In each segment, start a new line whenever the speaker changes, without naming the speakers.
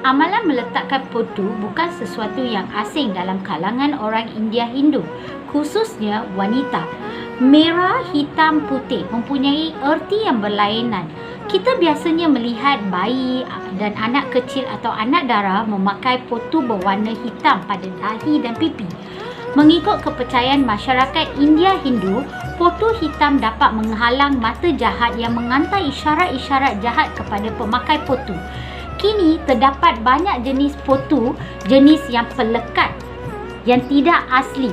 Amalan meletakkan potu bukan sesuatu yang asing dalam kalangan orang India Hindu, khususnya wanita. Merah, hitam, putih mempunyai erti yang berlainan. Kita biasanya melihat bayi dan anak kecil atau anak dara memakai potu berwarna hitam pada dahi dan pipi. Mengikut kepercayaan masyarakat India Hindu, potu hitam dapat menghalang mata jahat yang mengantar isyarat-isyarat jahat kepada pemakai potu. Kini terdapat banyak jenis potu, jenis yang pelekat, yang tidak asli.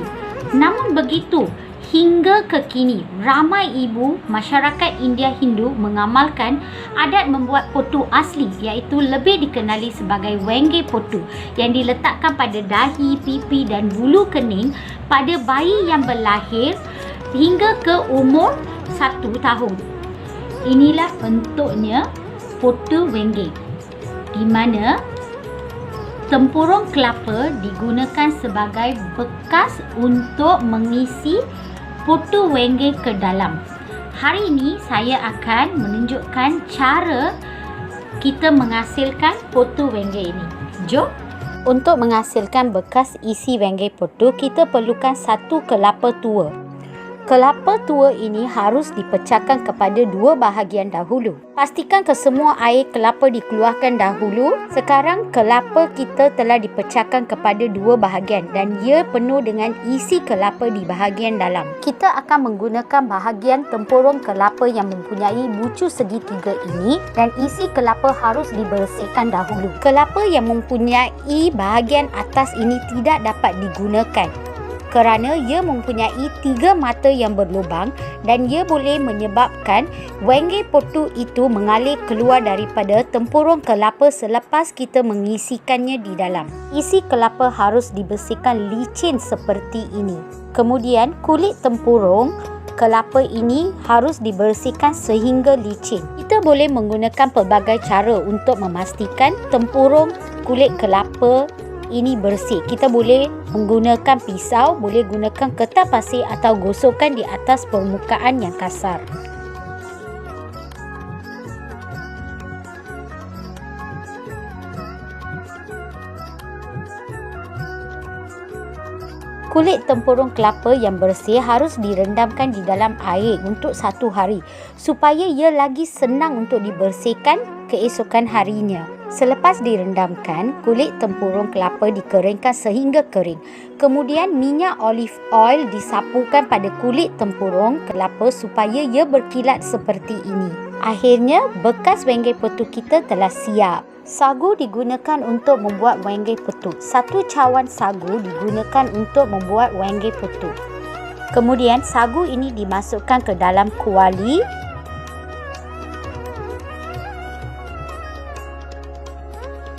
Namun begitu, hingga kekini, ramai ibu masyarakat India Hindu mengamalkan adat membuat potu asli, iaitu lebih dikenali sebagai wenge potu, yang diletakkan pada dahi, pipi dan bulu kening pada bayi yang berlahir hingga ke umur 1 tahun. Inilah bentuknya potu wenge, di mana tempurung kelapa digunakan sebagai bekas untuk mengisi potu wenge ke dalam. Hari ini saya akan menunjukkan cara kita menghasilkan potu wenge ini. Jom. Untuk menghasilkan bekas isi wenge potu, kita perlukan 1 kelapa tua. Kelapa tua ini harus dipecahkan kepada 2 bahagian dahulu. Pastikan kesemua air kelapa dikeluarkan dahulu. Sekarang kelapa kita telah dipecahkan kepada 2 bahagian dan ia penuh dengan isi kelapa di bahagian dalam. Kita akan menggunakan bahagian tempurung kelapa yang mempunyai bucu segitiga ini dan isi kelapa harus dibersihkan dahulu. Kelapa yang mempunyai bahagian atas ini tidak dapat digunakan kerana ia mempunyai 3 mata yang berlubang dan ia boleh menyebabkan wenge potu itu mengalir keluar daripada tempurung kelapa selepas kita mengisikannya di dalam. Isi kelapa harus dibersihkan licin seperti ini. Kemudian kulit tempurung kelapa ini harus dibersihkan sehingga licin. Kita boleh menggunakan pelbagai cara untuk memastikan tempurung kulit kelapa ini bersih. Kita boleh menggunakan pisau, boleh gunakan kertas pasir atau gosokkan di atas permukaan yang kasar. Kulit tempurung kelapa yang bersih harus direndamkan di dalam air untuk 1 hari supaya ia lagi senang untuk dibersihkan keesokan harinya. Selepas direndamkan, kulit tempurung kelapa dikeringkan sehingga kering. Kemudian minyak olive oil disapukan pada kulit tempurung kelapa supaya ia berkilat seperti ini. Akhirnya, bekas wenge potu kita telah siap. Sagu digunakan untuk membuat wenge potu. 1 cawan sagu digunakan untuk membuat wenge potu. Kemudian sagu ini dimasukkan ke dalam kuali.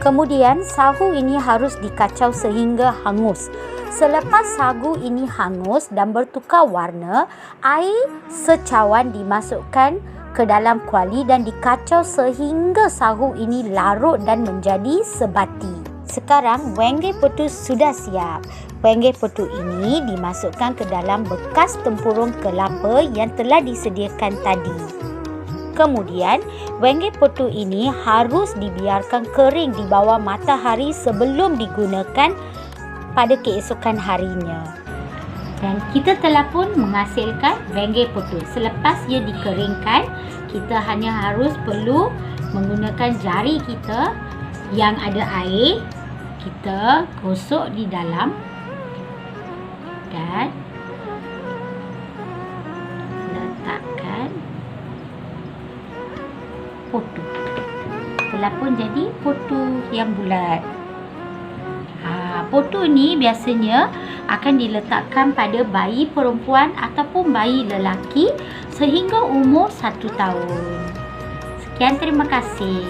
Kemudian sagu ini harus dikacau sehingga hangus. Selepas sagu ini hangus dan bertukar warna, air secawan dimasukkan ke dalam kuali dan dikacau sehingga sagu ini larut dan menjadi sebati. Sekarang wenge potu sudah siap. Wenge potu ini dimasukkan ke dalam bekas tempurung kelapa yang telah disediakan tadi. Kemudian, wenge potu ini harus dibiarkan kering di bawah matahari sebelum digunakan pada keesokan harinya. Dan kita telah pun menghasilkan wenge potu. Selepas ia dikeringkan, kita hanya harus perlu menggunakan jari kita yang ada air. Kita gosok di dalam dan letakkan potu. Telah pun jadi potu yang bulat. Potu ni biasanya akan diletakkan pada bayi perempuan ataupun bayi lelaki sehingga umur 1 tahun. Sekian, terima kasih.